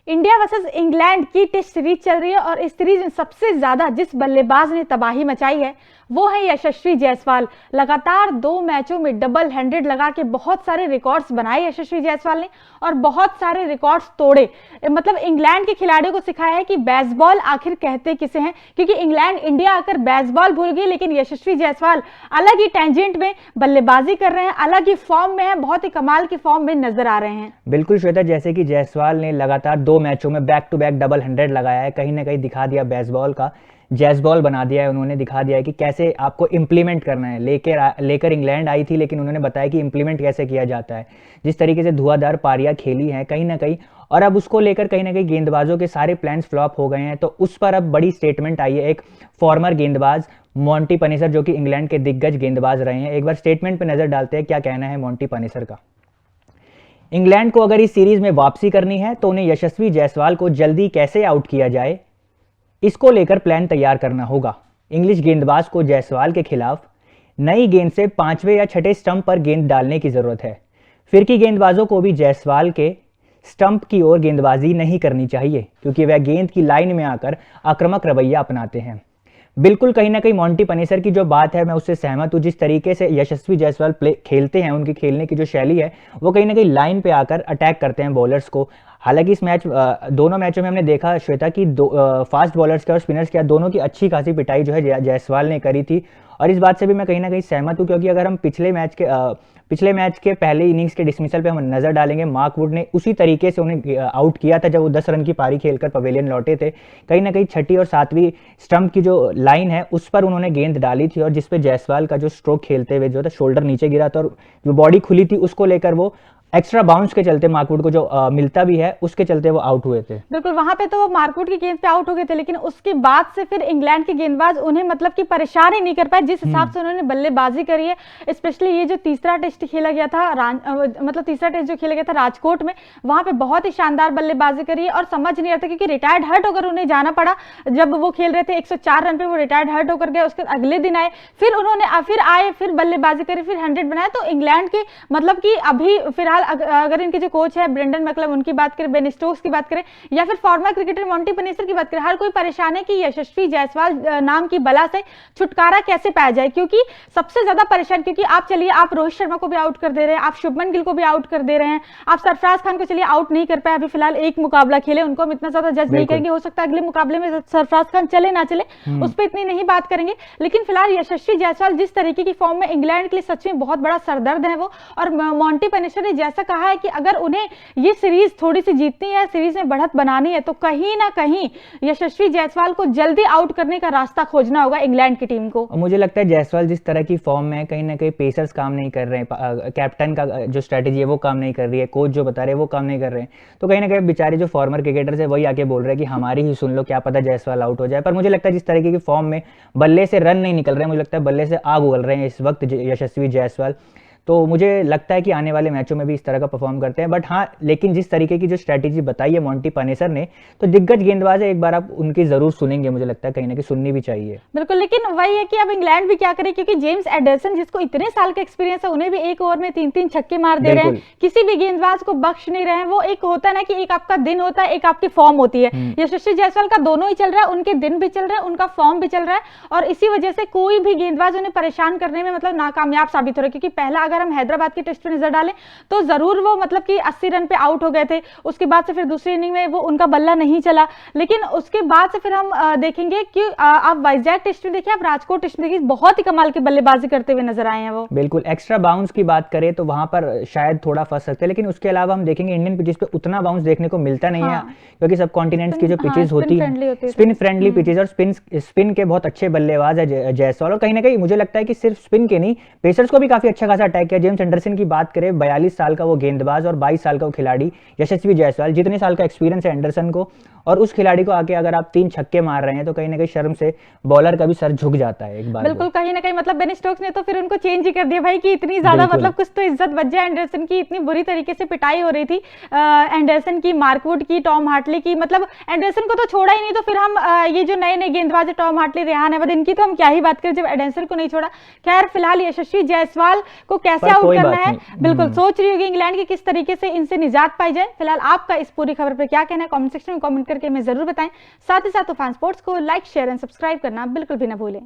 India versus England की test series चल रही है और इस सीरीज में सबसे ज्यादा जिस बल्लेबाज ने तबाही मचाई है वो है यशस्वी जायसवाल। लगातार 2 मैचों में डबल हैंडेड लगा के बहुत सारे रिकॉर्ड्स बनाए यशस्वी जायसवाल ने और बहुत सारे रिकॉर्ड्स तोड़े। मतलब इंग्लैंड के खिलाड़ियों को सिखाया है कि बेसबॉल आखिर कहते किसे हैं, क्योंकि इंग्लैंड इंडिया आकर बेसबॉल भूल गई, लेकिन यशस्वी जायसवाल अलग ही टेंजेंट में बल्लेबाजी कर रहे हैं, अलग ही फॉर्म में है, बहुत ही कमाल की फॉर्म में नजर आ रहे हैं। बिल्कुल श्वेता, जैसे कि जायसवाल ने लगातार 2 मैचों में back to back double handed लगाया है, कहीं ना कहीं दिखा दिया बेसबॉल का जैज़बॉल बना दिया है। उन्होंने दिखा दिया है कि कैसे आपको इंप्लीमेंट करना है। लेकर इंग्लैंड आई थी, लेकिन उन्होंने बताया कि इंप्लीमेंट कैसे किया जाता है। जिस तरीके से धुआंधार पारियां खेली हैं कहीं ना कहीं, और अब उसको लेकर कहीं ना कहीं गेंदबाजों के सारे प्लान्स फ्लॉप हो गए हैं, तो उस पर अब बड़ी स्टेटमेंट आई है एक फॉर्मर गेंदबाज मॉन्टी पनेसर, जो कि इंग्लैंड के दिग्गज गेंदबाज रहे हैं। एक बार स्टेटमेंट पर नजर डालते हैं क्या कहना है मॉन्टी पनेसर का। इंग्लैंड को अगर इस सीरीज में वापसी करनी है तो उन्हें यशस्वी जायसवाल को जल्दी कैसे आउट किया जाए, इसको लेकर प्लान तैयार करना होगा। इंग्लिश गेंदबाज को जायसवाल के खिलाफ नई गेंद से 5वें या 6ठे स्टंप पर गेंद डालने की जरूरत है। फिरकी गेंदबाजों को भी जायसवाल के स्टंप की ओर गेंदबाजी नहीं करनी चाहिए, क्योंकि वह गेंद की लाइन में आकर आक्रामक रवैया अपनाते हैं। बिल्कुल कहीं ना कहीं मॉन्टी पनेसर की जो बात है मैं उससे सहमत हूँ। जिस तरीके से यशस्वी जायसवाल खेलते हैं, उनकी खेलने की जो शैली है वो कहीं ना कहीं लाइन पे आकर अटैक करते हैं बॉलर्स को। हालांकि इस दोनों मैचों में हमने देखा श्वेता की फास्ट बॉलर्स के और स्पिनर्स के दोनों की अच्छी खासी पिटाई जो है जायसवाल ने करी थी, और इस बात से भी मैं कहीं ना कहीं सहमत हूँ, क्योंकि अगर हम पिछले मैच के पहले इनिंग्स के डिसमिसल पे हम नजर डालेंगे, मार्क वुड ने उसी तरीके से उन्हें आउट किया था जब वो 10 रन की पारी खेलकर पवेलियन लौटे थे। कहीं ना कहीं 6ठी और 7वीं स्टंप की जो लाइन है उस पर उन्होंने गेंद डाली थी, और जिसपे जायसवाल का जो स्ट्रोक खेलते हुए जो था शोल्डर नीचे गिरा था और जो बॉडी खुली थी उसको लेकर वो एक्स्ट्रा बाउंस के चलते मार्कवुड को जो मिलता भी है उसके चलते वो आउट हुए थे। बिल्कुल, वहां पे तो वो मार्कवुड की गेंद पे आउट हो गए थे, लेकिन उसके बाद से फिर इंग्लैंड के गेंदबाज उन्हें मतलब कि परेशान ही नहीं कर पाए जिस हिसाब से उन्होंने बल्लेबाजी करी है। स्पेशली ये जो तीसरा टेस्ट खेला गया था मतलब तीसरा टेस्ट जो खेला गया था राजकोट में, वहां पे बहुत ही शानदार बल्लेबाजी करी है और समझ नहीं आता क्योंकि रिटायर्ड हर्ट होकर उन्हें जाना पड़ा। जब वो खेल रहे थे 104 रन पे वो रिटायर्ड हर्ट होकर गए, उसके अगले दिन आए, फिर उन्होंने फिर बल्लेबाजी करी, फिर 100 बनाया। तो इंग्लैंड के मतलब कि अभी फिलहाल अगर इनके जो कोच है ब्रेंडन मैकलम उनकी बात करें, बेन स्टोक्स की बात करें, या फिर फॉर्मर क्रिकेटर मॉन्टी पनेसर की बात करें, हर कोई परेशान है कि यशस्वी जायसवाल नाम की बला से छुटकारा कैसे पाया जाए। क्योंकि सबसे ज्यादा परेशान, क्योंकि आप रोहित शर्मा को भी आउट कर दे रहे हैं, आप शुभमन गिल को भी आउट कर दे रहे हैं, आप सरफराज खान को चलिए आउट नहीं कर पाए, अभी फिलहाल एक मुकाबला खेले, उनको हम इतना ज्यादा जज नहीं करेंगे, हो सकता है अगले मुकाबले में सरफराज खान चले ना चले उस पर इतनी नहीं बात करेंगे। लेकिन फिलहाल यशस्वी जायसवाल जिस तरीके की फॉर्म में इंग्लैंड के लिए सच में बहुत बड़ा सरदर्द है वो, और मॉन्टी पनेसर ने जैसा कहा है कि अगर उन्हें ये सीरीज थोड़ी सी जीतनी है, सीरीज में बढ़त बनानी है, तो कहीं ना कहीं यशस्वी जायसवाल को जल्दी आउट करने का रास्ता खोजना होगा इंग्लैंड की टीम को। मुझे लगता है जायसवाल जिस तरह की फॉर्म में कहीं ना कहीं पेसर्स काम नहीं कर रहे हैं, कैप्टन का जो स्ट्रेटेजी है वो काम नहीं कर रही है, कोच जो बता रहे हैं वो काम नहीं कर रहे हैं, तो कहीं ना कहीं बेचारे जो फॉर्मर क्रिकेटर्स है वही आके बोल रहे हैं कि हमारी ही सुन लो, क्या पता जायसवाल आउट हो जाए। पर मुझे लगता है जिस तरीके की फॉर्म में बल्ले से रन नहीं निकल रहे हैं, मुझे लगता है बल्ले से आग उगल रहे हैं इस वक्त यशस्वी जायसवाल, तो मुझे लगता है कि आने वाले मैचों में भी इस तरह का परफॉर्म करते हैं। बट हाँ, लेकिन जिस तरीके की जो स्ट्रैटेजी बताई है मॉन्टी पनेसर ने, तो दिग्गज गेंदबाज है, एक बार आप उनकी जरूर सुनेंगे, मुझे लगता है कहीं ना कहीं सुननी भी चाहिए। बिल्कुल, लेकिन वही है कि अब इंग्लैंड भी क्या करे, क्योंकि जेम्स एंडरसन जिसको इतने साल का एक्सपीरियंस है, उन्हें भी एक ओवर में 3-3 छक्के मार दे रहे हैं, किसी भी गेंदबाज को बख्श नहीं रहे हैं। वो एक होता है ना कि एक आपका दिन होता है, एक आपकी फॉर्म होती है। यशस्वी जायसवाल का दोनों ही चल रहा है, उनके दिन भी चल रहा है, उनका फॉर्म भी चल रहा है, और इसी वजह से कोई भी गेंदबाज उन्हें परेशान करने में मतलब नाकामयाब साबित हो रहा है। क्योंकि पहला अगर हम हैदराबाद के टेस्ट पे नजर डालें तो जरूर वो मतलब कि 80 रन पे आउट हो गए थे, उसके बाद से फिर दूसरी इनिंग में वो उनका बल्ला नहीं चला, लेकिन उसके बाद से फिर हम देखेंगे कि आप वाइजैक टेस्ट में देखिए, आप राजकोट टेस्ट में देखिए, बहुत ही कमाल की बल्लेबाजी करते हुए नजर आए हैं वो। बिल्कुल, एक्स्ट्रा बाउंस की बात करें तो वहां पर शायद थोड़ा फंस सकते हैं, लेकिन उसके अलावा हम देखेंगे इंडियन पिचेस पे उतना बाउंस देखने को मिलता नहीं है, क्योंकि सब कॉन्टिनेंट्स की जो पिचेस होती है स्पिन फ्रेंडली पिचेस, और स्पिन के बहुत अच्छे बल्लेबाज है जायसवाल, और कहीं ना कहीं मुझे लगता है कि सिर्फ स्पिन के नहीं, पेसर्स को भी काफी अच्छा खासा अटैक किया। जेम्स एंडरसन की बात करें, 42 साल का वो गेंदबाज और 22 साल का वो खिलाड़ी यशस्वी जायसवाल, जितने साल का एक्सपीरियंस है एंडरसन को, और उस खिलाड़ी को आके अगर आप 3 छक्के मार रहे हैं तो कहीं ना कहीं शर्म से बॉलर का भी सर झुक जाता है एक बार। बिल्कुल, कहीं ना कहीं मतलब बेन स्टोक्स ने तो फिर उनको चेंज ही कर दिया भाई, कि इतनी ज्यादा मतलब कुछ तो इज्जत बच जाए। एंडरसन की इतनी बुरी तरीके से पिटाई हो रही थी, एंडरसन की, मार्कवुड की, टॉम हार्टली की, मतलब एंडरसन को तो छोड़ा ही नहीं, तो फिर हम ये जो नए नए गेंदबाज है टॉम हार्टली, रेहान अहमद, इनकी तो हम क्या ही बात करें जब एंडरसन को नहीं छोड़ा। खैर फिलहाल यशस्वी जायसवाल को कैसे पर आउट कोई करना बात है, नहीं। बिल्कुल सोच रही होगी इंग्लैंड की किस तरीके से इनसे निजात पाई जाए। फिलहाल आपका इस पूरी खबर पर क्या कहना है, कमेंट सेक्शन में कमेंट करके हमें जरूर बताएं। साथ ही साथ तूफान स्पोर्ट्स को लाइक, शेयर एंड सब्सक्राइब करना बिल्कुल भी ना भूलें।